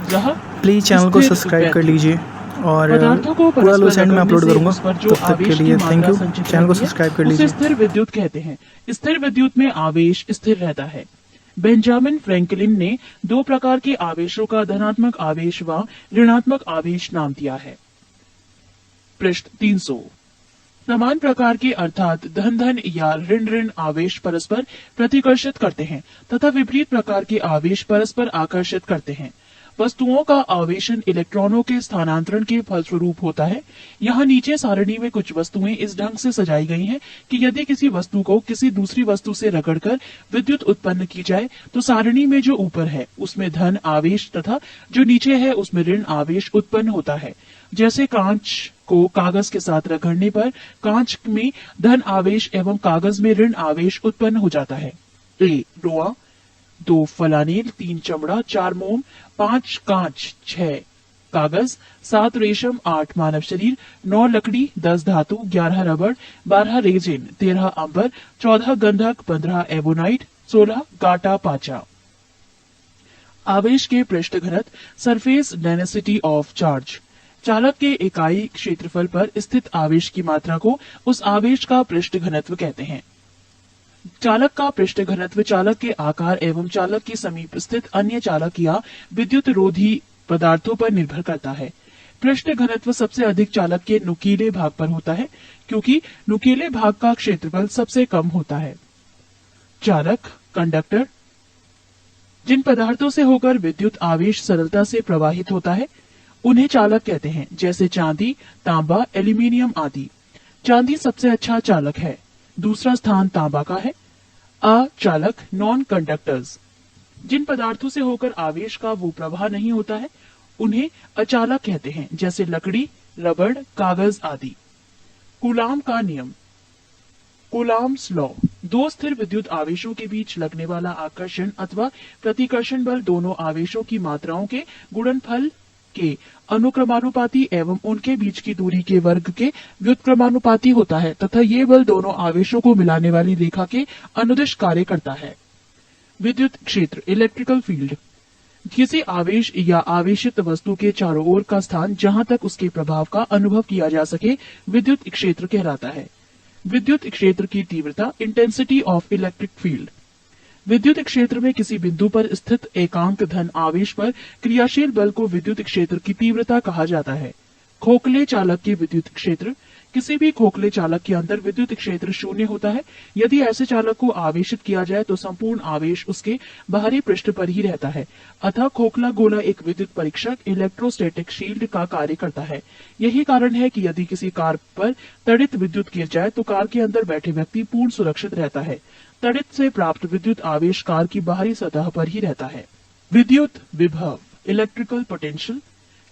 Please channel को subscribe कर लीजिए और पूरा लूज एंड में अपलोड करूंगा। तब तक के लिए थैंक यू। चैनल को सब्सक्राइब कर लीजिए। स्थिर विद्युत कहते हैं। स्थिर विद्युत में आवेश स्थिर रहता है। बेंजामिन फ्रैंकलिन ने दो प्रकार के आवेशों का धनात्मक आवेश व ऋणात्मक आवेश नाम दिया है। पृष्ठ 300। समान प्रकार के अर्थात धन धन या ऋण ऋण आवेश परस्पर प्रतिकर्षित करते हैं तथा विपरीत प्रकार के आवेश परस्पर आकर्षित करते हैं। वस्तुओं का आवेशन इलेक्ट्रॉनों के स्थानांतरण के फलस्वरूप होता है। यहाँ नीचे सारणी में कुछ वस्तुएं इस ढंग से सजाई गई हैं कि यदि किसी वस्तु को किसी दूसरी वस्तु से रगड़कर विद्युत उत्पन्न की जाए तो सारणी में जो ऊपर है उसमें धन आवेश तथा जो नीचे है उसमें ऋण आवेश उत्पन्न होता है। जैसे कांच को कागज के साथ रगड़ने पर कांच में धन आवेश एवं कागज में ऋण आवेश उत्पन्न हो जाता है। ए लोहा, 2 फलानेल, 3 चमड़ा, 4 मोम, 5 कांच, 6 कागज, 7 रेशम, 8 मानव शरीर, 9 लकड़ी, 10 धातु, 11 रबड़, 12 रेजिन, 13 अंबर, 14 गंधक, 15 एबोनाइट, 16 गाटा पाचा। आवेश के पृष्ठ घनत्व, सरफेस डेंसिटी ऑफ चार्ज। चालक के इकाई क्षेत्रफल पर स्थित आवेश की मात्रा को उस आवेश का पृष्ठ घनत्व कहते हैं। चालक का पृष्ठ घनत्व चालक के आकार एवं चालक के समीप स्थित अन्य चालक या विद्युत रोधी पदार्थों पर निर्भर करता है। पृष्ठ घनत्व सबसे अधिक चालक के नुकीले भाग पर होता है क्योंकि नुकीले भाग का क्षेत्रफल सबसे कम होता है। चालक, कंडक्टर, जिन पदार्थों से होकर विद्युत आवेश सरलता से प्रवाहित होता है उन्हें चालक कहते हैं, जैसे चांदी, तांबा, एल्यूमीनियम आदि। चांदी सबसे अच्छा चालक है। दूसरा स्थान तांबा का है। अचालक, नॉन कंडक्टर्स, जिन पदार्थों से होकर आवेश का वो प्रवाह नहीं होता है उन्हें अचालक कहते हैं, जैसे लकड़ी, रबड़, कागज आदि। कूलाम का नियम, कूलाम्स लॉ। दो स्थिर विद्युत आवेशों के बीच लगने वाला आकर्षण अथवा प्रतिकर्षण बल दोनों आवेशों की मात्राओं के गुणनफल के अनुक्रमानुपाती एवं उनके बीच की दूरी के वर्ग के व्युत्क्रमानुपाती होता है तथा ये बल दोनों आवेशों को मिलाने वाली रेखा के अनुदिश कार्य करता है। विद्युत क्षेत्र, इलेक्ट्रिकल फील्ड, किसी आवेश या आवेशित वस्तु के चारों ओर का स्थान जहां तक उसके प्रभाव का अनुभव किया जा सके विद्युत क्षेत्र कहलाता है। विद्युत क्षेत्र की तीव्रता, इंटेंसिटी ऑफ इलेक्ट्रिक फील्ड। विद्युत क्षेत्र में किसी बिंदु पर स्थित एकांक धन आवेश पर क्रियाशील बल को विद्युत क्षेत्र की तीव्रता कहा जाता है। खोखले चालक के विद्युत क्षेत्र, किसी भी खोखले चालक के अंदर विद्युत क्षेत्र शून्य होता है। यदि ऐसे चालक को आवेशित किया जाए तो संपूर्ण आवेश उसके बाहरी पृष्ठ पर ही रहता है। अतः खोखला गोला एक विद्युत परीक्षक इलेक्ट्रोस्टैटिक शील्ड का कार्य करता है। यही कारण है कि यदि किसी कार पर तड़ित विद्युत गिर जाए तो कार के अंदर बैठे व्यक्ति पूर्ण सुरक्षित रहता है। तड़ित से प्राप्त विद्युत आवेश कार की बाहरी सतह पर ही रहता है। विद्युत विभव, इलेक्ट्रिकल पोटेंशियल,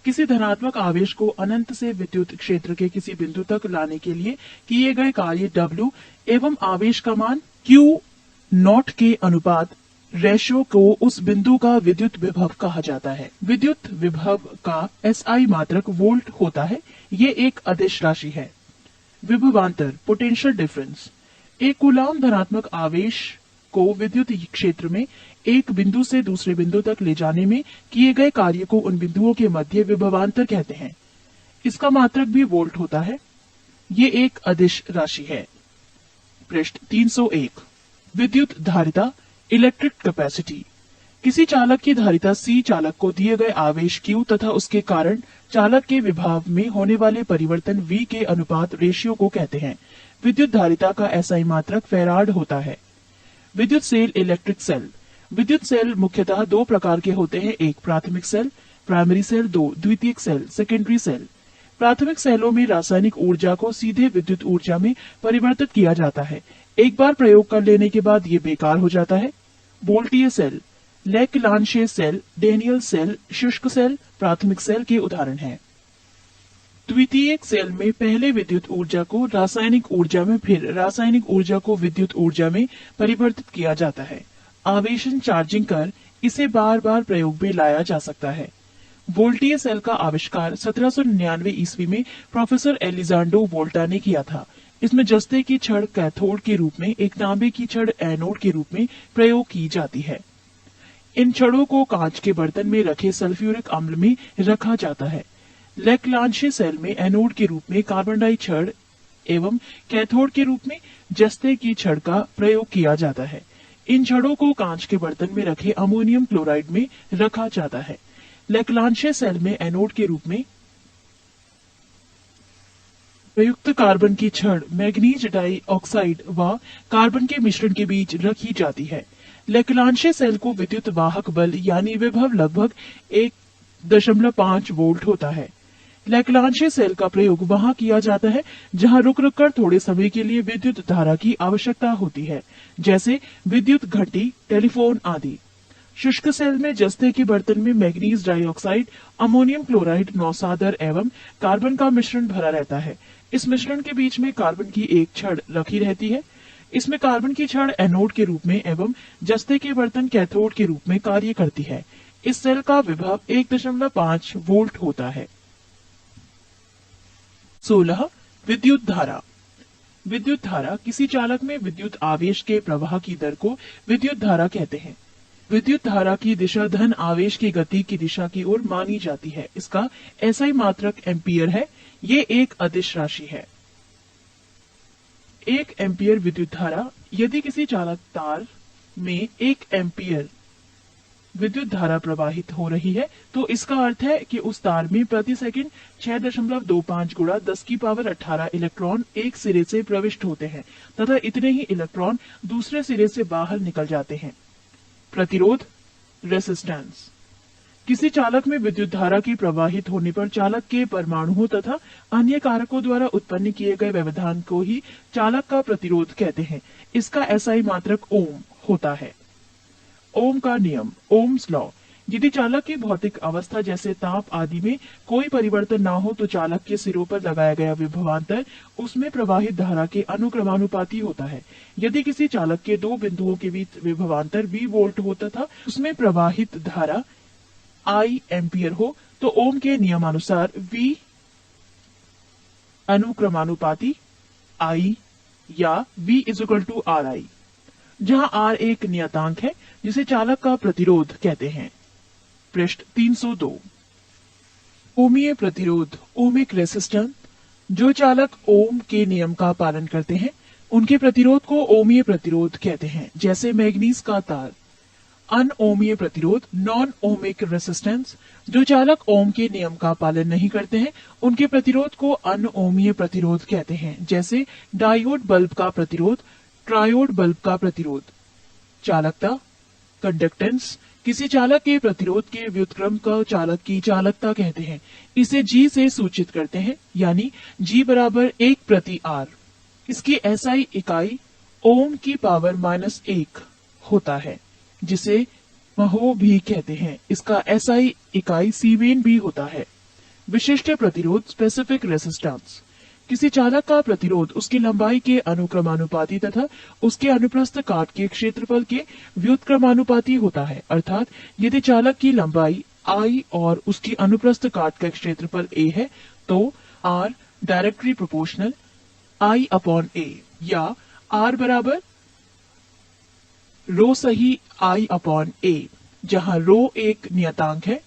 किसी धनात्मक आवेश को अनंत से विद्युत क्षेत्र के किसी बिंदु तक लाने के लिए किए गए कार्य W एवं आवेश का मान Q0 के अनुपात रेशियो को उस बिंदु का विद्युत विभव कहा जाता है। विद्युत विभव का SI मात्रक वोल्ट होता है। ये एक अदिश राशि है। विभवांतर, पोटेंशियल डिफरेंस, एक कूलाम धनात्मक आवेश को विद्युत क्षेत्र में एक बिंदु से दूसरे बिंदु तक ले जाने में किए गए कार्य को उन बिंदुओं के मध्य विभवांतर कहते हैं। इसका मात्रक भी वोल्ट होता है। ये एक अदिश राशि है। पृष्ठ 301। विद्युत धारिता, इलेक्ट्रिक कैपेसिटी, किसी चालक की धारिता C चालक को दिए गए आवेश Q तथा उसके कारण चालक के विभव में होने वाले परिवर्तन V के अनुपात रेशियो को कहते हैं। विद्युत धारिता का SI मात्रक फैराड होता है। विद्युत सेल, इलेक्ट्रिक सेल, विद्युत सेल मुख्यतः दो प्रकार के होते हैं, एक प्राथमिक सेल, प्राइमरी सेल, 2 द्वितीयक सेल, सेकेंडरी सेल। प्राथमिक सेलों में रासायनिक ऊर्जा को सीधे विद्युत ऊर्जा में परिवर्तित किया जाता है। एक बार प्रयोग कर लेने के बाद ये बेकार हो जाता है। वोल्टीय सेल, लेक्लांशे सेल, डेनियल सेल, शुष्क सेल प्राथमिक सेल के उदाहरण हैं। द्वितीयक सेल में पहले विद्युत ऊर्जा को रासायनिक ऊर्जा में फिर रासायनिक ऊर्जा को विद्युत ऊर्जा में परिवर्तित किया जाता है। आवेशन चार्जिंग कर इसे बार बार प्रयोग में लाया जा सकता है। वोल्टीय सेल का आविष्कार 1799 ईस्वी में प्रोफेसर एलिजांडो वोल्टा ने किया था। इसमें जस्ते की छड़ कैथोड के रूप में, एक तांबे की छड़ एनोड के रूप में प्रयोग की जाती है। इन छड़ों को कांच के बर्तन में रखे सल्फ्यूरिक अम्ल में रखा जाता है। लेक्लांशे सेल में एनोड के रूप में कार्बन डाई छड़ एवं कैथोड के रूप में जस्ते की छड़ का प्रयोग किया जाता है। इन छड़ों को कांच के बर्तन में रखे अमोनियम क्लोराइड में रखा जाता है। लेक्लांशे सेल में एनोड के रूप में प्रयुक्त कार्बन की छड़ मैग्नीज डाइऑक्साइड व कार्बन के मिश्रण के बीच रखी जाती है। लेक्लांशे सेल को विद्युत वाहक बल यानी विभव लगभग 1.5 वोल्ट होता है। लेक्लांशे सेल का प्रयोग वहां किया जाता है जहां रुक रुक कर थोड़े समय के लिए विद्युत धारा की आवश्यकता होती है, जैसे विद्युत घंटी, टेलीफोन आदि। शुष्क सेल में जस्ते के बर्तन में मैग्नीज डाइऑक्साइड, अमोनियम क्लोराइड, नौसादर एवं कार्बन का मिश्रण भरा रहता है। इस मिश्रण के बीच में कार्बन की एक छड़ रखी रहती है। इसमें कार्बन की छड़ एनोड के रूप में एवं जस्ते के बर्तन कैथोड के रूप में कार्य करती है। इस सेल का विभव 1.5 वोल्ट होता है। 16. विद्युत धारा। विद्युत धारा किसी चालक में विद्युत आवेश के प्रवाह की दर को विद्युत धारा कहते हैं। विद्युत धारा की दिशा धन आवेश की गति की दिशा की ओर मानी जाती है। इसका एसआई मात्रक एम्पियर है। ये एक अदिश राशि है। 1 एम्पियर विद्युत धारा। यदि किसी चालक तार में 1 एम्पियर विद्युत धारा प्रवाहित हो रही है तो इसका अर्थ है कि उस तार में प्रति सेकंड 6.25 गुणा 10 की पावर 18 इलेक्ट्रॉन एक सिरे से प्रविष्ट होते हैं तथा इतने ही इलेक्ट्रॉन दूसरे सिरे से बाहर निकल जाते हैं। प्रतिरोध, रेसिस्टेंस। किसी चालक में विद्युत धारा की प्रवाहित होने पर चालक के परमाणुओं तथा अन्य कारकों द्वारा उत्पन्न किए गए व्यवधान को ही चालक का प्रतिरोध कहते हैं। इसका एसआई मात्रक ओम होता है। ओम का नियम, ओम्स लॉ। यदि चालक की भौतिक अवस्था जैसे ताप आदि में कोई परिवर्तन ना हो तो चालक के सिरों पर लगाया गया विभवांतर उसमें प्रवाहित धारा के अनुक्रमानुपाती होता है। यदि किसी चालक के दो बिंदुओं के बीच विभवांतर V वोल्ट हो तथा उसमें प्रवाहित धारा I एम्पियर हो तो ओम के नियमानुसार V अनुक्रमानुपाती I या V = RI, जहां R एक नियतांक है जिसे चालक का प्रतिरोध कहते हैं। पृष्ठ 302। ओमीय प्रतिरोध, ओमिक रेसिस्टेंस। जो चालक ओम के नियम का पालन करते हैं उनके प्रतिरोध को ओमीय प्रतिरोध कहते हैं, जैसे मैग्नीज का तार। अनओमीय प्रतिरोध, नॉन ओमिक रेसिस्टेंस। जो चालक ओम के नियम का पालन नहीं करते हैं उनके प्रतिरोध को अनओमीय प्रतिरोध कहते हैं, जैसे डायोड बल्ब का प्रतिरोध, ट्रायोड बल्ब का प्रतिरोध। चालकता, कंडक्टेंस। किसी चालक के प्रतिरोध के व्युत्क्रम को चालक की चालकता कहते हैं। इसे G से सूचित करते हैं, यानी G = 1/R। इसकी एसआई इकाई ओम की पावर -1 होता है, जिसे महो भी कहते हैं। इसका एसआई इकाई सीमेन भी होता है। विशिष्ट प्रतिरोध, स्पेसिफिक रेसिस्टेंस। किसी चालक का प्रतिरोध उसकी लंबाई के अनुक्रमानुपाती तथा उसके अनुप्रस्थ काट के क्षेत्रफल के व्युत्क्रमानुपाती होता है। अर्थात यदि चालक की लंबाई I और उसकी अनुप्रस्थ काट का क्षेत्रफल A है तो R डायरेक्टली प्रोपोर्शनल I/A या R = रो सही I/A, जहां रो एक नियतांक है,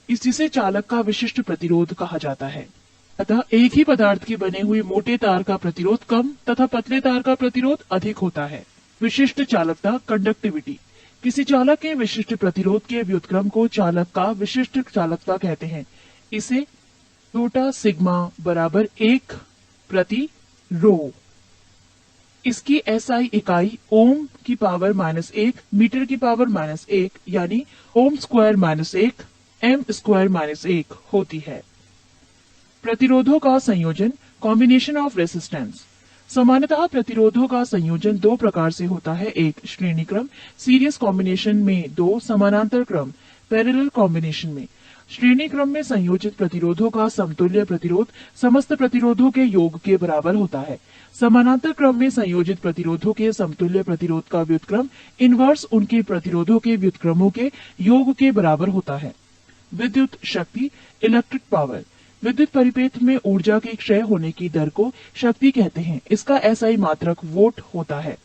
जिसे चालक का विशिष्ट प्रतिरोध कहा जाता है। अतः एक ही पदार्थ के बने हुए मोटे तार का प्रतिरोध कम तथा पतले तार का प्रतिरोध अधिक होता है। विशिष्ट चालकता, कंडक्टिविटी। किसी चालक के विशिष्ट प्रतिरोध के व्युत्क्रम को चालक का विशिष्ट चालकता कहते हैं। इसे छोटा सिग्मा = 1/ρ। इसकी एसआई इकाई ओम की पावर -1 मीटर की पावर -1 यानी ओम² -1 m² -1 होती है। प्रतिरोधों का संयोजन, कॉम्बिनेशन ऑफ रेसिस्टेंस। सामान्यतः प्रतिरोधों का संयोजन दो प्रकार से होता है। एक श्रेणी क्रम, सीरीज कॉम्बिनेशन में। दो समानांतर क्रम, पैरेलल कॉम्बिनेशन में। श्रेणी क्रम में संयोजित प्रतिरोधों का समतुल्य प्रतिरोध समस्त प्रतिरोधों के योग के बराबर होता है। समानांतर क्रम में संयोजित प्रतिरोधों के समतुल्य प्रतिरोध का व्युत्क्रम इनवर्स उनके प्रतिरोधों के व्युत्क्रमों के योग के बराबर होता है। विद्युत शक्ति, इलेक्ट्रिक पावर। विद्युत परिपेत में ऊर्जा के क्षय होने की दर को शक्ति कहते हैं। इसका एसआई मात्रक वोट होता है।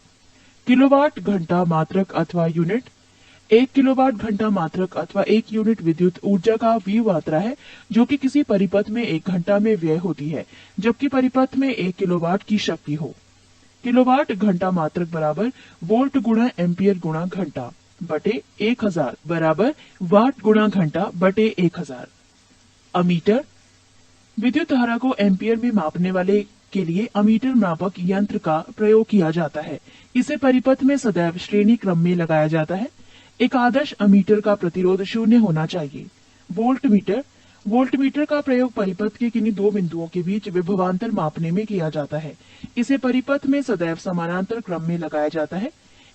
किलोवाट घंटा मात्रक अथवा यूनिट। 1 किलोवाट घंटा मात्रक अथवा 1 यूनिट विद्युत ऊर्जा का व्यय मात्रा है जो कि किसी परिपथ में 1 घंटा में व्यय होती है, जबकि परिपथ में 1 किलोवाट की शक्ति हो। किलोवाट घंटा मात्रक बराबर वोल्ट गुणा एम्पियर गुणा घंटा बटे 1000 बराबर वाट गुणा घंटा बटे 1000। अमीटर, विद्युत धारा को एम्पियर में मापने वाले के लिए अमीटर मापक यंत्र का प्रयोग किया जाता है। इसे परिपथ में सदैव श्रेणी क्रम में लगाया जाता है। एक आदर्श अमीटर का प्रतिरोध 0 होना चाहिए। वोल्टमीटर, वोल्टमीटर का प्रयोग परिपथ के किन्हीं दो बिंदुओं के बीच विभवांतर मापने में किया जाता है। इसे परिपथ में सदैव समानांतर क्रम में लगाया जाता है।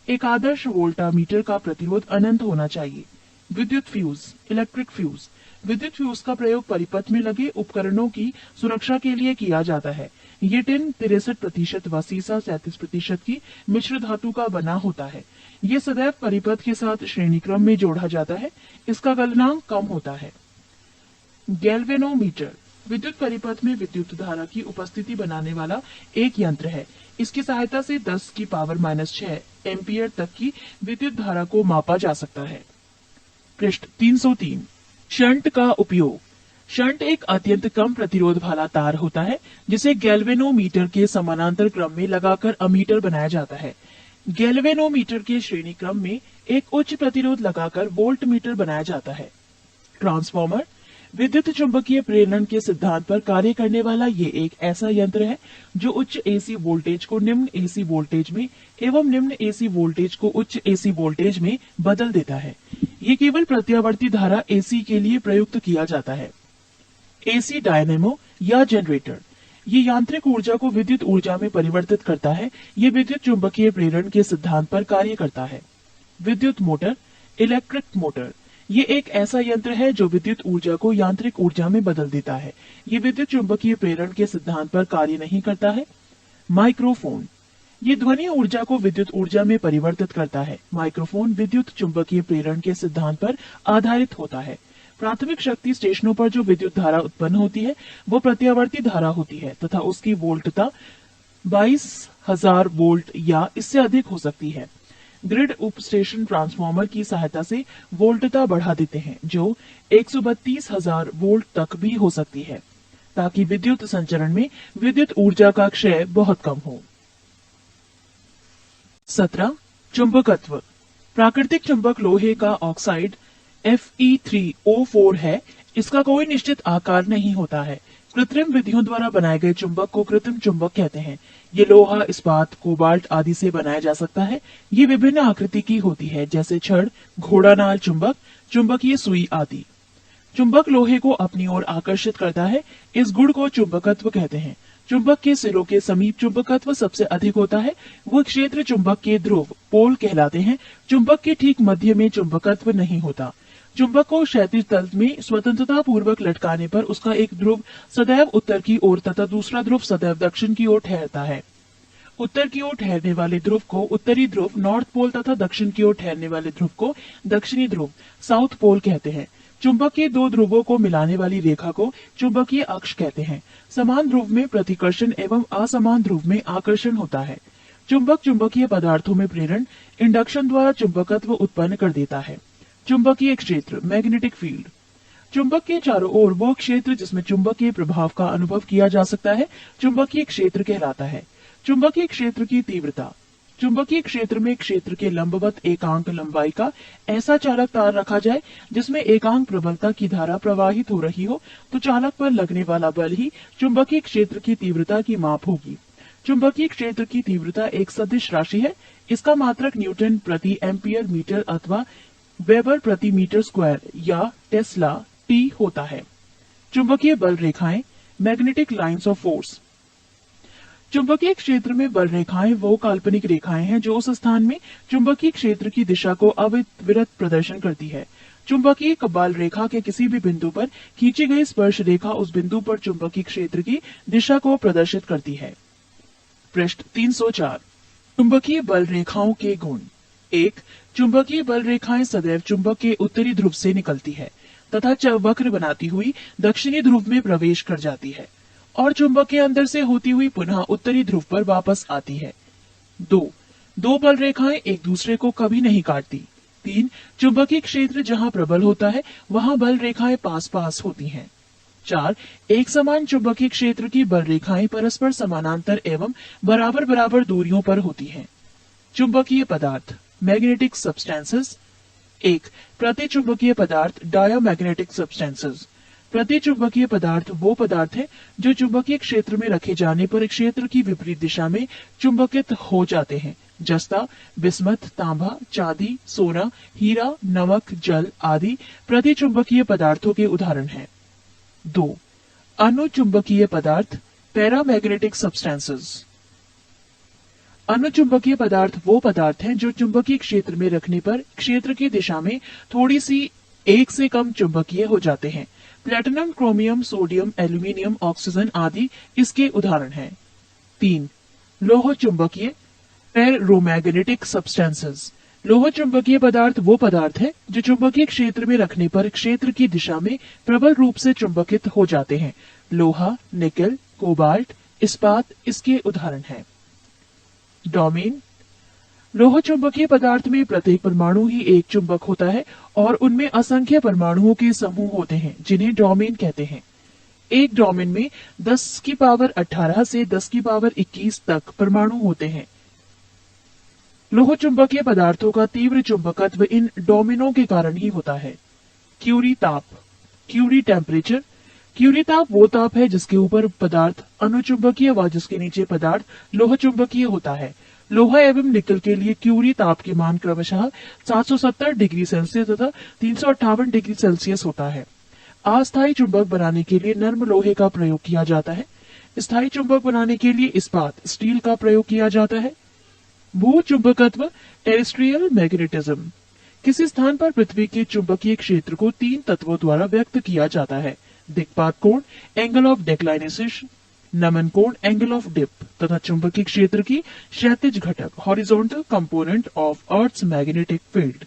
एक आदर्श वोल्टामीटर का प्रतिरोध अनंत होना चाहिए। विद्युत फ्यूज, इलेक्ट्रिक फ्यूज, विद्युत फ्यूज का प्रयोग परिपथ में लगे उपकरणों की सुरक्षा के लिए किया जाता है। ये टिन 63% व सीसा 37% की मिश्र धातु का बना होता है। ये सदैव परिपथ के साथ श्रेणी क्रम में जोड़ा जाता है। इसका गलनांक कम होता है। गैल्वेनोमीटर, विद्युत परिपथ में विद्युत धारा की उपस्थिति बनाने वाला एक यंत्र है। इसकी सहायता से 10⁻⁻6 एम्पियर तक की विद्युत धारा को मापा जा सकता है। पृष्ठ 303। शंट का उपयोग। शंट एक अत्यंत कम प्रतिरोध वाला तार होता है जिसे गैल्वेनोमीटर के समानांतर क्रम में लगाकर अमीटर बनाया जाता है। गैल्वेनोमीटर के श्रेणी क्रम में एक उच्च प्रतिरोध लगाकर वोल्टमीटर बनाया जाता है। ट्रांसफॉर्मर, विद्युत चुंबकीय प्रेरण के सिद्धांत पर कार्य करने वाला ये एक ऐसा यंत्र है जो उच्च एसी वोल्टेज को निम्न एसी वोल्टेज में एवं निम्न एसी वोल्टेज को उच्च एसी वोल्टेज में बदल देता है। ये केवल प्रत्यावर्ती धारा एसी के लिए प्रयुक्त किया जाता है। एसी डायनेमो या जनरेटर, ये यांत्रिक ऊर्जा को विद्युत ऊर्जा में परिवर्तित करता है। ये विद्युत चुंबकीय प्रेरण के सिद्धांत पर कार्य करता है। विद्युत मोटर, इलेक्ट्रिक मोटर, ये एक ऐसा यंत्र है जो विद्युत ऊर्जा को यांत्रिक ऊर्जा में बदल देता है। ये विद्युत चुंबकीय प्रेरण के सिद्धांत पर कार्य नहीं करता है। माइक्रोफोन, ये ध्वनि ऊर्जा को विद्युत ऊर्जा में परिवर्तित करता है। माइक्रोफोन विद्युत चुंबकीय प्रेरण के सिद्धांत पर आधारित होता है। प्राथमिक शक्ति स्टेशनों पर जो विद्युत धारा उत्पन्न होती है वो प्रत्यावर्ती धारा होती है तथा उसकी वोल्टता 22,000 वोल्ट या इससे अधिक हो सकती है। ग्रिड उप स्टेशन ट्रांसफार्मर की सहायता से वोल्टता बढ़ा देते हैं जो 132,000 वोल्ट तक भी हो सकती है ताकि विद्युत संचरण में विद्युत ऊर्जा का क्षय बहुत कम हो। 17. चुंबकत्व। प्राकृतिक चुंबक लोहे का ऑक्साइड Fe3O4 है। इसका कोई निश्चित आकार नहीं होता है। कृत्रिम विधियों द्वारा बनाए गए चुंबक को कृत्रिम चुंबक कहते हैं। ये लोहा, इस्पात, कोबाल्ट आदि से बनाया जा सकता है। ये विभिन्न आकृति की होती है जैसे छड़, घोड़ानाल चुंबक, चुंबकीय सुई आदि। चुंबक लोहे को अपनी ओर आकर्षित करता है। इस गुण को चुंबकत्व कहते हैं। चुंबक के सिरों के समीप चुंबकत्व सबसे अधिक होता है। वो क्षेत्र चुंबक के ध्रुव पोल कहलाते हैं। चुंबक के ठीक मध्य में चुंबकत्व नहीं होता। चुंबक को क्षैतिज तल में स्वतंत्रता पूर्वक लटकाने पर उसका एक ध्रुव सदैव उत्तर की ओर तथा दूसरा ध्रुव सदैव दक्षिण की ओर ठहरता है। उत्तर की ओर ठहरने वाले ध्रुव को उत्तरी ध्रुव नॉर्थ पोल तथा दक्षिण की ओर ठहरने वाले ध्रुव को दक्षिणी ध्रुव साउथ पोल कहते हैं। चुंबक के दो ध्रुवों को मिलाने वाली रेखा को चुंबकीय अक्ष कहते हैं। समान ध्रुव में प्रतिकर्षण एवं असमान ध्रुव में आकर्षण होता है। चुंबक चुंबकीय पदार्थों में प्रेरण इंडक्शन द्वारा चुंबकत्व उत्पन्न कर देता है। चुंबकीय क्षेत्र, मैग्नेटिक फील्ड, चुंबक के चारों ओर वो क्षेत्र जिसमें चुंबकीय प्रभाव का अनुभव किया जा सकता है चुंबकीय क्षेत्र कहलाता है। चुंबकीय क्षेत्र की तीव्रता, चुंबकीय क्षेत्र में क्षेत्र के लंबवत एकांक लंबाई का ऐसा चालक तार रखा जाए जिसमें एकांक प्रबलता की धारा प्रवाहित हो रही हो तो चालक पर लगने वाला बल ही चुंबकीय क्षेत्र की तीव्रता की माप होगी। चुंबकीय क्षेत्र की तीव्रता एक सदिश राशि है। इसका मात्रक न्यूटन प्रति एम्पियर मीटर अथवा वेबर प्रति मीटर स्क्वायर या टेस्ला टी होता है। चुंबकीय बल रेखाएं, मैग्नेटिक लाइंस ऑफ फोर्स, चुंबकीय क्षेत्र में बल रेखाएं वो काल्पनिक रेखाएं हैं जो उस स्थान में चुंबकीय क्षेत्र की दिशा को अविरत प्रदर्शन करती है। चुंबकीय बल रेखा के किसी भी बिंदु पर खींची गई स्पर्श रेखा उस बिंदु पर चुंबकीय क्षेत्र की दिशा को प्रदर्शित करती है। पृष्ठ 304। चुंबकीय बल रेखाओं के गुण। 1. चुंबकीय बल रेखाएं सदैव चुंबक के उत्तरी ध्रुव से निकलती है तथा वक्र बनाती हुई दक्षिणी ध्रुव में प्रवेश कर जाती है और चुंबक के अंदर से होती हुई पुनः उत्तरी ध्रुव पर वापस आती है। 2. दो बल रेखाएं एक दूसरे को कभी नहीं काटती। 3. चुंबकीय क्षेत्र जहां प्रबल होता है वहां बल रेखाएं पास पास होती हैं। 4. एक समान चुंबकीय क्षेत्र की बल रेखाएं परस्पर समानांतर एवं बराबर बराबर दूरियों पर होती हैं। चुंबकीय पदार्थ मैग्नेटिक सब्सटेंसेस। 1. प्रतिचुंबकीय पदार्थ डायोमैग्नेटिक सब्सटेंसेस। प्रतिचुंबकीय पदार्थ वो पदार्थ हैं जो चुंबकीय क्षेत्र में रखे जाने पर क्षेत्र की विपरीत दिशा में चुंबकित हो जाते हैं। जस्ता, बिस्मथ, तांबा, चांदी, सोना, हीरा, नमक, जल आदि प्रतिचुंबकीय पदार्थों के उदाहरण हैं। 2. अनुचुंबकीय पदार्थ पैरामैग्नेटिक सब्सटेंसेस। अनुचुंबकीय पदार्थ वो पदार्थ हैं जो चुंबकीय क्षेत्र में रखने पर क्षेत्र की दिशा में थोड़ी सी एक से कम चुंबकीय हो जाते हैं। Platinum, chromium, sodium, aluminium, oxygen आदि इसके उदाहरण हैं। 3. लोह चुंबकीय फेरोमैग्नेटिक सब्सटेंसेस। लोह चुंबकीय पदार्थ वो पदार्थ है जो चुंबकीय क्षेत्र में रखने पर क्षेत्र की दिशा में प्रबल रूप से चुंबकित हो जाते हैं। लोहा, निकल, कोबाल्ट, इस्पात इसके उदाहरण हैं। डोमेन। लोह चुंबकीय पदार्थ में प्रत्येक परमाणु ही एक चुंबक होता है और उनमें असंख्य परमाणुओं के समूह होते हैं जिन्हें डोमेन कहते हैं। एक डोमेन में 10 की पावर 18 से 10 की पावर 21 तक परमाणु होते हैं। लोह चुंबकीय पदार्थों का तीव्र चुंबकत्व इन डोमेनों के कारण ही होता है। क्यूरी ताप, क्यूरी टेम्परेचर। क्यूरी ताप वो ताप है जिसके ऊपर पदार्थ अनुचुंबकीय व जिसके नीचे पदार्थ लोह चुंबकीय होता है। लोहा एवं निकल के लिए क्यूरी ताप के मान क्रमशः 770 डिग्री सेल्सियस तथा 358 डिग्री सेल्सियस होता है। अस्थायी चुंबक बनाने के लिए नर्म लोहे का प्रयोग किया जाता है। स्थायी चुंबक बनाने के लिए इस्पात स्टील का प्रयोग किया जाता है। भू चुंबकत्व टेरेस्ट्रियल मैग्नेटिज्म। किसी स्थान पर पृथ्वी के चुंबकीय क्षेत्र को 3 तत्वों द्वारा व्यक्त किया जाता है। दिक्पात कोण एंगल ऑफ डिक्लाइनेशन, नमन कोण एंगल ऑफ डिप तथा चुंबकीय क्षेत्र की क्षैतिज घटक horizontal component of earth's magnetic field.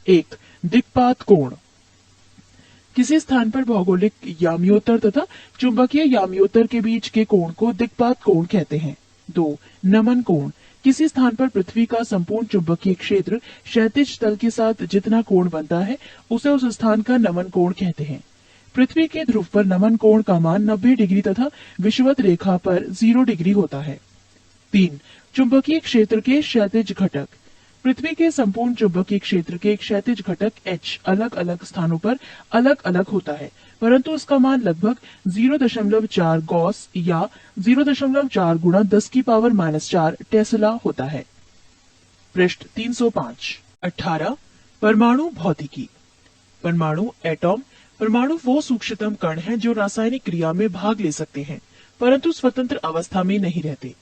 1. दिक्पात कोण। किसी स्थान पर भौगोलिक याम्योत्तर तथा चुंबकीय याम्योत्तर के बीच के कोण को दिक्पात कोण कहते हैं। 2. नमन कोण। किसी स्थान पर पृथ्वी का संपूर्ण चुंबकीय क्षेत्र क्षैतिज तल के साथ जितना कोण बनता है उसे उस स्थान का नमन कोण कहते हैं। पृथ्वी के ध्रुव पर नमन कोण का मान 90 डिग्री तथा विषुवत रेखा पर 0 डिग्री होता है। 3. चुंबकीय क्षेत्र के क्षैतिज घटक। पृथ्वी के संपूर्ण चुंबकीय क्षेत्र के क्षैतिज घटक H अलग अलग स्थानों पर अलग अलग होता है, परंतु उसका मान लगभग 0.4 गॉस या 0.4 गुणा 10 की पावर -4 टेस्ला होता है। पृष्ठ 305। 18. परमाणु भौतिकी। परमाणु एटॉम। परमाणु वो सूक्ष्मतम कण हैं जो रासायनिक क्रिया में भाग ले सकते हैं परंतु स्वतंत्र अवस्था में नहीं रहते।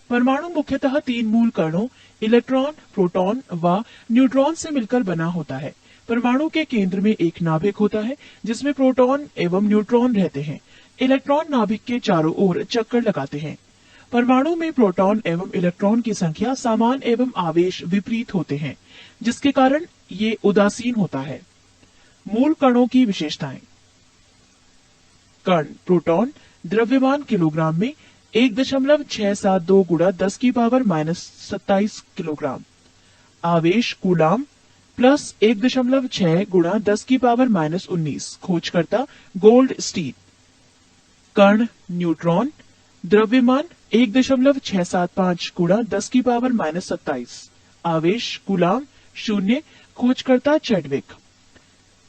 परमाणु मुख्यतः 3 मूल कणों इलेक्ट्रॉन, प्रोटॉन व न्यूट्रॉन से मिलकर बना होता है। परमाणु के केंद्र में एक नाभिक होता है जिसमें प्रोटॉन एवं न्यूट्रॉन रहते हैं। इलेक्ट्रॉन नाभिक के चारों ओर चक्कर लगाते हैं। परमाणु में प्रोटॉन एवं इलेक्ट्रॉन की संख्या समान एवं आवेश विपरीत होते हैं जिसके कारण ये उदासीन होता है। मूल कणों की विशेषताएं। कण प्रोटॉन द्रव्यमान किलोग्राम में 1.672 गुणा 10 की पावर -27 किलोग्राम। आवेश कूलाम प्लस 1.6 गुणा 10 की पावर -19। खोजकर्ता गोल्ड स्टीन। कण न्यूट्रॉन द्रव्यमान 1.675 गुणा 10 की पावर -27। आवेश कूलाम 0। खोजकर्ता चैडविक।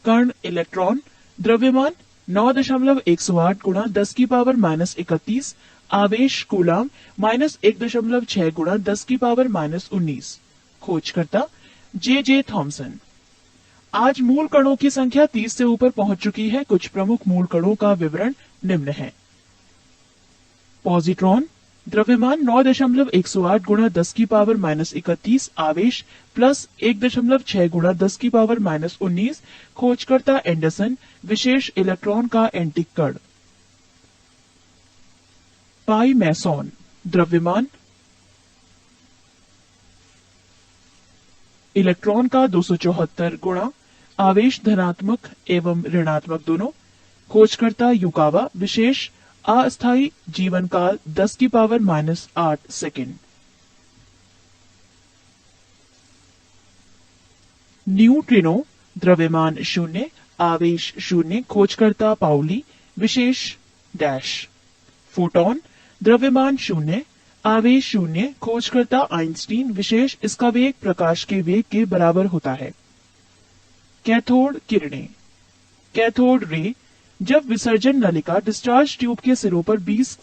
कण इलेक्ट्रॉन द्रव्यमान 9.108 गुणा 10 की पावर -31। आवेश कूलाम -1.6 गुणा 10 की पावर -19। खोजकर्ता जे थॉमसन। आज मूल कणों की संख्या 30 से ऊपर पहुंच चुकी है। कुछ प्रमुख मूल कणों का विवरण निम्न है। पॉजिट्रॉन द्रव्यमान 9.108 गुणा 10 की पावर -31। आवेश प्लस 1.6 गुणा 10 की पावर -19। खोजकर्ता एंडरसन। विशेष इलेक्ट्रॉन का एंटी कण। पाई मैसॉन द्रव्यमान इलेक्ट्रॉन का 274 गुणा। आवेश धनात्मक एवं ऋणात्मक दोनों। खोजकर्ता युकावा। विशेष अस्थायी जीवन काल 10 की पावर -8 सेकेंड। न्यूट्रिनो द्रव्यमान शून्य, आवेश शून्य, खोजकर्ता पाउली, विशेष डैश। फोटॉन द्रव्यमान शून्य, आवेश शून्य, खोजकर्ता आइंस्टीन, विशेष इसका वेग प्रकाश के वेग के बराबर होता है। कैथोड किरणें। कैथोड रे जब विसर्जन नलिका डिस्चार्ज ट्यूब के सिरों पर 20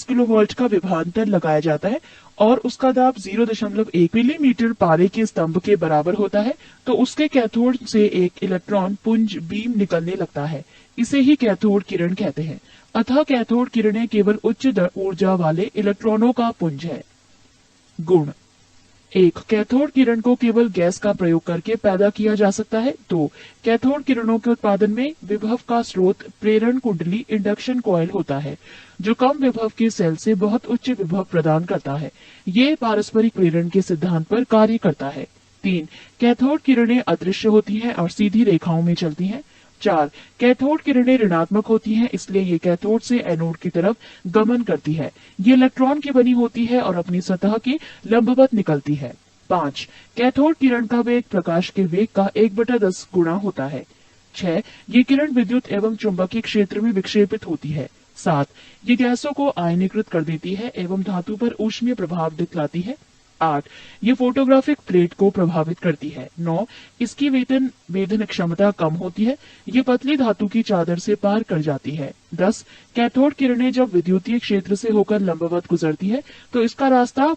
किलोवोल्ट का विभवांतर लगाया जाता है और उसका दाब 0.1 मिलीमीटर पारे के स्तंभ के बराबर होता है, तो उसके कैथोड से एक इलेक्ट्रॉन पुंज बीम निकलने लगता है। इसे ही कैथोड किरण कहते हैं। अतः कैथोड किरणें केवल उच्च ऊर्जा वाले इलेक्ट्रॉनों का पुंज है। गुण। 1. कैथोड किरण को केवल गैस का प्रयोग करके पैदा किया जा सकता है। 2. कैथोड किरणों के उत्पादन में विभव का स्रोत प्रेरण कुंडली इंडक्शन कॉइल होता है, जो कम विभव के सेल से बहुत उच्च विभव प्रदान करता है। ये पारस्परिक प्रेरण के सिद्धांत पर कार्य करता है। 3. कैथोड किरणें अदृश्य होती हैं और सीधी रेखाओं में चलती हैं। 4. कैथोड किरणें ऋणात्मक होती हैं, इसलिए ये कैथोड से एनोड की तरफ गमन करती है। ये इलेक्ट्रॉन की बनी होती है और अपनी सतह के लंबवत निकलती है। 5. कैथोड किरण का वेग प्रकाश के वेग का 1/10 गुना होता है। 6. ये किरण विद्युत एवं चुंबकीय क्षेत्र में विक्षेपित होती है। 7. ये गैसों को आयनीकृत कर देती है एवं धातु पर ऊष्मीय प्रभाव दिखलाती है। 8. ये फोटोग्राफिक प्लेट को प्रभावित करती है। 9. इसकी वेदन क्षमता कम होती है। ये पतली धातु की चादर से पार कर जाती है। 10. कैथोड किरणें जब विद्युतीय क्षेत्र से होकर लंबवत गुजरती है तो इसका रास्ता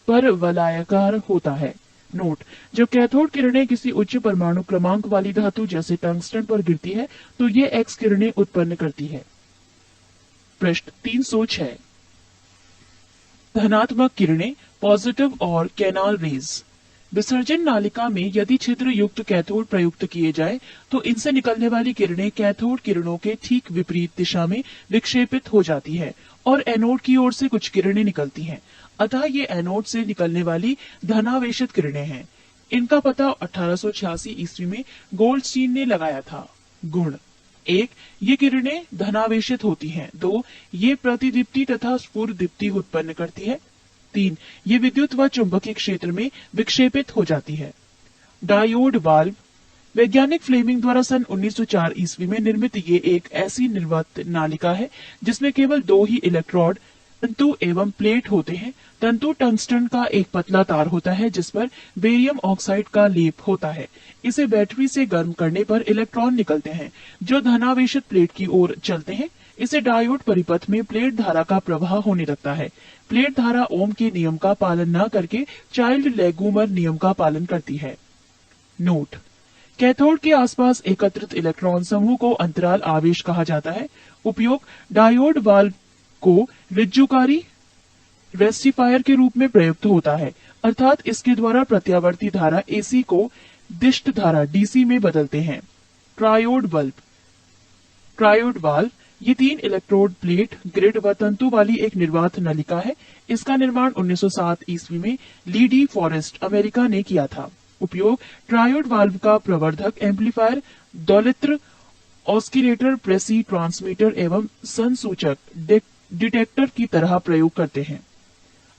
परवलयाकार होता है। नोट: जब कैथोड किरणें किसी उच्च परमाणु क्रमांक वाली धातु जैसे टंगस्टन पर गिरती है तो ये एक्स किरणें उत्पन्न करती है। प्रश्न 306। धनात्मक किरणें, पॉजिटिव और कैनाल रेज। विसर्जन नालिका में यदि छिद्र युक्त कैथोड प्रयुक्त किए जाए तो इनसे निकलने वाली किरणें कैथोड किरणों के ठीक विपरीत दिशा में विक्षेपित हो जाती है और एनोड की ओर से कुछ किरणें निकलती हैं। अतः ये एनोड से निकलने वाली धनावेशित किरणें हैं। इनका पता 1886 ईस्वी में गोल्डस्टीन ने लगाया था। गुण। 1. ये किरणें धनावेशित होती हैं। 2. ये प्रतिदीप्ति तथा स्फुरदीप्ति उत्पन्न करती है। 3. ये विद्युत व चुंबकीय क्षेत्र में विक्षेपित हो जाती है। Diode valve. वैज्ञानिक फ्लेमिंग द्वारा सन 1904 ईस्वी में निर्मित ये एक ऐसी निर्वात नालिका है जिसमें केवल 2 ही इलेक्ट्रोड, तंतु एवं प्लेट होते हैं। तंतु टंगस्टन का एक पतला तार होता है जिस पर बेरियम ऑक्साइड का लेप होता है। इसे बैटरी से गर्म करने पर इलेक्ट्रॉन निकलते हैं जो धनावेशित प्लेट की ओर चलते हैं। इसे डायोड परिपथ में प्लेट धारा का प्रवाह होने लगता है। प्लेट धारा ओम के नियम का पालन न करके चाइल्ड लेगुमर नियम का पालन करती है। नोट: कैथोड के आसपास एकत्रित इलेक्ट्रॉन समूह को अंतराल आवेश कहा जाता है। उपयोग: डायोड वाल्व को रिज्जुकारी रेक्टिफायर के रूप में प्रयुक्त होता है, अर्थात इसके द्वारा प्रत्यावर्ती धारा एसी को दिष्ट धारा डीसी में बदलते हैं। ट्रायोड वाल्व ये 3 इलेक्ट्रोड प्लेट, ग्रिड व तंतु वाली एक निर्वात नलिका है। इसका निर्माण 1907 ईस्वी में ली डी फॉरेस्ट, अमेरिका ने किया था। उपयोग: ट्रायोड वाल्व का प्रवर्धक, एम्पलीफायर, दोलित्र, ऑस्किलेटर, प्रेसी, ट्रांसमीटर एवं संसूचक डिटेक्टर की तरह प्रयोग करते हैं।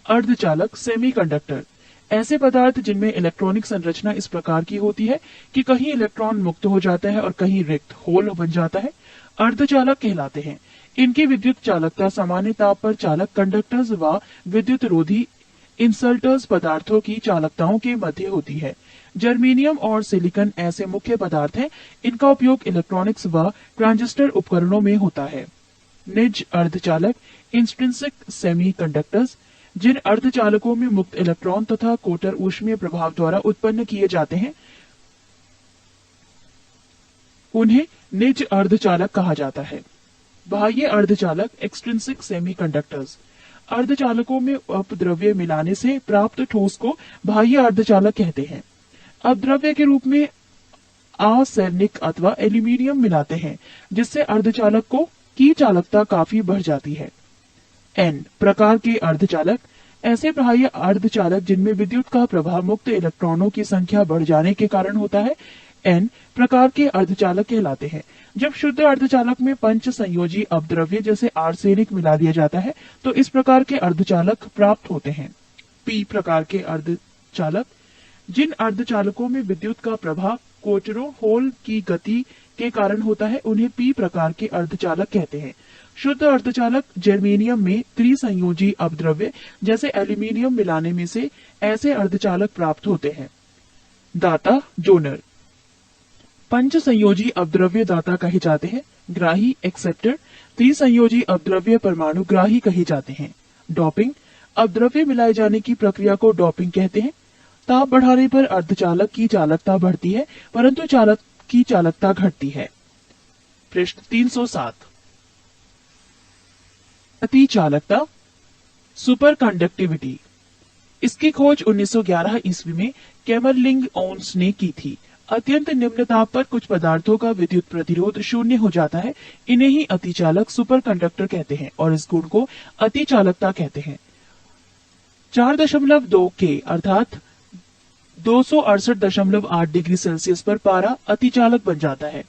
अर्धचालक, सेमीकंडक्टर ऐसे पदार्थ जिनमें इलेक्ट्रॉनिक संरचना इस प्रकार की होती है कि कहीं इलेक्ट्रॉन मुक्त हो जाता है और कहीं रिक्त होल बन जाता है, अर्धचालक कहलाते हैं। इनकी विद्युत चालकता सामान्य ताप पर चालक कंडक्टर्स व विद्युत रोधी इंसल्टर्स पदार्थों की चालकताओं के मध्य होती है। जर्मेनियम और सिलिकॉन ऐसे मुख्य पदार्थ हैं। इनका उपयोग इलेक्ट्रॉनिक्स व ट्रांजिस्टर उपकरणों में होता है। निज अर्धचालक, इंट्रिंसिक सेमीकंडक्टर्स, जिन अर्धचालकों में मुक्त इलेक्ट्रॉन तथा कोटर ऊष्मीय प्रभाव द्वारा उत्पन्न किए जाते हैं उन्हें निज अर्धचालक कहा जाता है। बाह्य अर्धचालक, एक्सट्रिंसिक सेमीकंडक्टर्स, अर्धचालकों में अपद्रव्य मिलाने से प्राप्त ठोस को बाह्य अर्धचालक कहते हैं। अपद्रव्य के रूप में आर्सेनिक अथवा एल्यूमिनियम मिलाते हैं जिससे अर्धचालक की चालकता काफी बढ़ जाती है। एन प्रकार के अर्धचालक ऐसे बाह्य अर्धचालक जिनमें विद्युत का प्रवाह मुक्त इलेक्ट्रॉनों की संख्या बढ़ जाने के कारण होता है, एन प्रकार के अर्धचालक कहलाते हैं। जब शुद्ध अर्धचालक में पंच संयोजी अपद्रव्य जैसे आर्सेनिक मिला दिया जाता है तो इस प्रकार के अर्धचालक प्राप्त होते हैं। पी प्रकार के अर्धचालक जिन अर्धचालकों में विद्युत का प्रवाह क्वार्टरों होल की गति के कारण होता है उन्हें पी प्रकार के अर्धचालक कहते हैं। शुद्ध अर्धचालक जर्मेनियम में त्रिसंयोजी अपद्रव्य जैसे एल्यूमीनियम मिलाने में से ऐसे अर्धचालक प्राप्त होते हैं। दाता डोनर। पंच संयोजी अपद्रव्य दाता कहे जाते हैं। ग्राही एक्सेप्टर। त्रिसंयोजी अपद्रव्य परमाणु ग्राही कहे जाते हैं। डोपिंग। अपद्रव्य मिलाए जाने की प्रक्रिया को डोपिंग कहते हैं। ताप बढ़ाने पर अर्धचालक की चालकता बढ़ती है परंतु चालक की चालकता घटती है। पृष्ठ 307। अतिचालकता सुपर कंडक्टिविटी। इसकी खोज 1911 ईस्वी में कैमरलिंग ओन्स ने की थी। अत्यंत निम्न ताप पर कुछ पदार्थों का विद्युत प्रतिरोध शून्य हो जाता है। इन्हें ही अतिचालक सुपर कंडक्टर कहते हैं और इस गुण को अतिचालकता कहते हैं। 4.2 के अर्थात 268.8 डिग्री सेल्सियस पर पारा अतिचालक बन जाता है।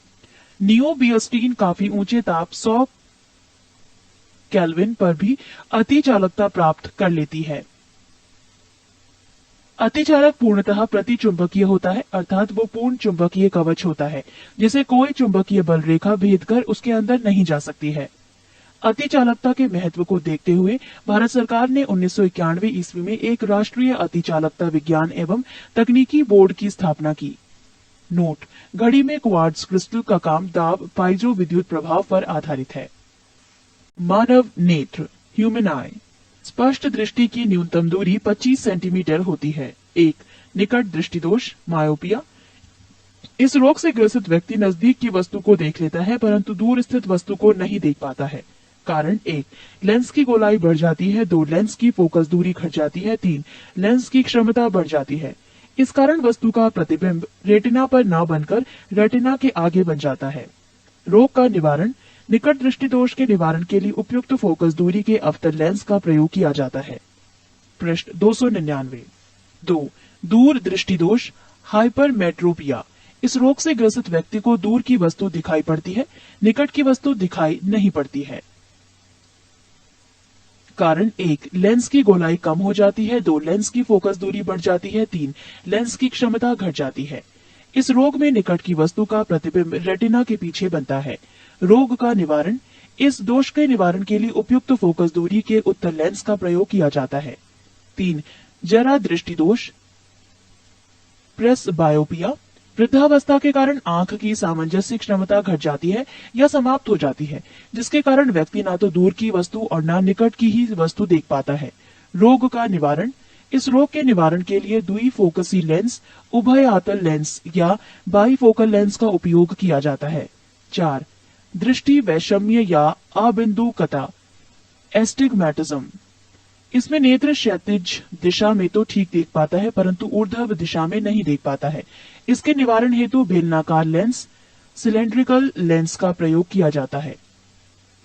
नियोबियस्टीन काफी ऊंचे ताप 100 केल्विन पर भी अतिचालकता प्राप्त कर लेती है। अतिचालक पूर्णतः प्रतिचुंबकीय होता है अर्थात वो पूर्ण चुंबकीय कवच होता है जिसे कोई चुंबकीय बल रेखा भेद कर उसके अंदर नहीं जा सकती है। अतिचालकता के महत्व को देखते हुए भारत सरकार ने 1991 ईस्वी में एक राष्ट्रीय अतिचालकता विज्ञान एवं तकनीकी बोर्ड की स्थापना की। नोट: घड़ी में क्वार्ट्ज क्रिस्टल का काम दाब पाइजो विद्युत प्रभाव पर आधारित है। मानव नेत्र ह्यूमन आई। स्पष्ट दृष्टि की न्यूनतम दूरी 25 सेंटीमीटर होती है। 1. निकट दृष्टि दोष मायोपिया। इस रोग से ग्रसित व्यक्ति नजदीक की वस्तु को देख लेता है परंतु दूर स्थित वस्तु को नहीं देख पाता है। कारण: 1. लेंस की गोलाई बढ़ जाती है। 2. लेंस की फोकस दूरी घट जाती है। 3. लेंस की क्षमता बढ़ जाती है। इस कारण वस्तु का प्रतिबिंब रेटिना पर न बनकर रेटिना के आगे बन जाता है। रोग का निवारण: निकट दृष्टि दोष के निवारण के लिए उपयुक्त फोकस दूरी के अवतल लेंस का प्रयोग किया जाता है। पृष्ठ 299। 2. दूर दृष्टि दोष हाइपरमेट्रोपिया। इस रोग से ग्रसित व्यक्ति को दूर की वस्तु दिखाई पड़ती है, निकट की वस्तु दिखाई नहीं पड़ती है। कारण: 1. लेंस की गोलाई कम हो जाती है। 2. लेंस की फोकस दूरी बढ़ जाती है। 3. लेंस की क्षमता घट जाती है। इस रोग में निकट की वस्तु का प्रतिबिंब रेटिना के पीछे बनता है। रोग का निवारण: इस दोष के निवारण के लिए उपयुक्त फोकस दूरी के उत्तल लेंस का प्रयोग किया जाता है। 3. जरा दृष्टि दोष प्रेस बायोपिया। वृद्धावस्था के कारण आंख की सामंजस्य क्षमता घट जाती है या समाप्त हो जाती है जिसके कारण व्यक्ति ना तो दूर की वस्तु और ना निकट की ही वस्तु देख पाता है। रोग का निवारण: इस रोग के निवारण के लिए द्विफोकसी लेंस, उभयातल लेंस या बाईफोकल लेंस का उपयोग किया जाता है। 4. दृष्टि वैषम्य या अबिंदुकता एस्टिग्मेटिज्म। इसमें नेत्र क्षैतिज दिशा में तो ठीक देख पाता है परंतु ऊर्ध्व दिशा में नहीं देख पाता है। इसके निवारण हेतु बेलनाकार लेंस, सिलेंड्रिकल लेंस का प्रयोग किया जाता है।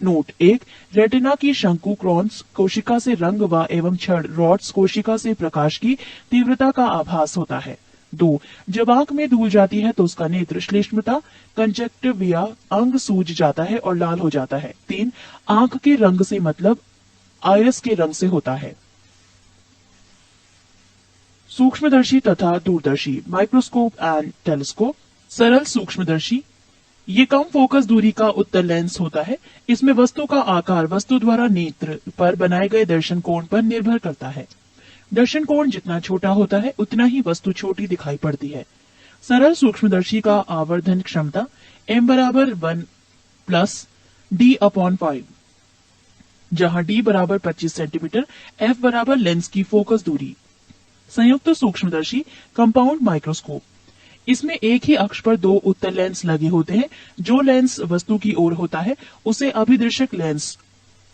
नोट: 1. रेटिना की शंकु क्रॉन्स कोशिका से रंग व एवं छड़ रॉड्स कोशिका से प्रकाश की तीव्रता का आभास होता है। 2. जब आंख में धूल जाती है तो उसका नेत्र श्लेष्मता कंजक्टिविया अंग सूज जाता है और लाल हो जाता है। 3. आंख के रंग से मतलब आयरस के रंग से होता है। सूक्ष्मदर्शी तथा दूरदर्शी माइक्रोस्कोप एंड टेलीस्कोप। सरल सूक्ष्मदर्शी: ये कम फोकस दूरी का उत्तल लेंस होता है। इसमें वस्तु का आकार वस्तु द्वारा नेत्र पर बनाए गए दर्शन कोण पर निर्भर करता है। दर्शन कोण जितना छोटा होता है उतना ही वस्तु छोटी दिखाई पड़ती है। सरल सूक्ष्मदर्शी का आवर्धन क्षमता m बराबर 1 प्लस d/5, जहां d बराबर 25 सेंटीमीटर, f बराबर लेंस की फोकस दूरी। संयुक्त सूक्ष्मदर्शी कंपाउंड माइक्रोस्कोप: इसमें एक ही अक्ष पर 2 उत्तल लेंस लगे होते हैं। जो लेंस वस्तु की ओर होता है उसे अभिदर्शक लेंस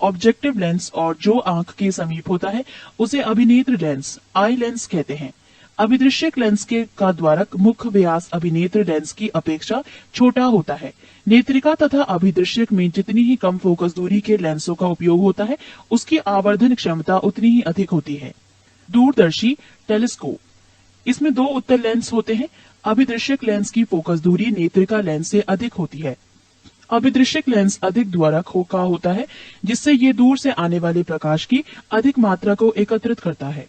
ऑब्जेक्टिव लेंस और जो आंख के समीप होता है उसे अभिनेत्र लेंस आई लेंस कहते हैं। अभिदृश्यक लेंस के का द्वारक मुख्य व्यास अभिनेत्र लेंस की अपेक्षा छोटा होता है। नेत्रिका तथा अभिदृश्यक में जितनी ही कम फोकस दूरी के लेंसों का उपयोग होता है उसकी आवर्धन क्षमता उतनी ही अधिक होती है। दूरदर्शी टेलीस्कोप: इसमें 2 उत्तल लेंस होते हैं। अभिदृश्यक लेंस की फोकस दूरी नेत्रिका लेंस से अधिक होती है। अभिदृश्यक लेंस अधिक द्वारक का होता है जिससे ये दूर से आने वाले प्रकाश की अधिक मात्रा को एकत्रित करता है।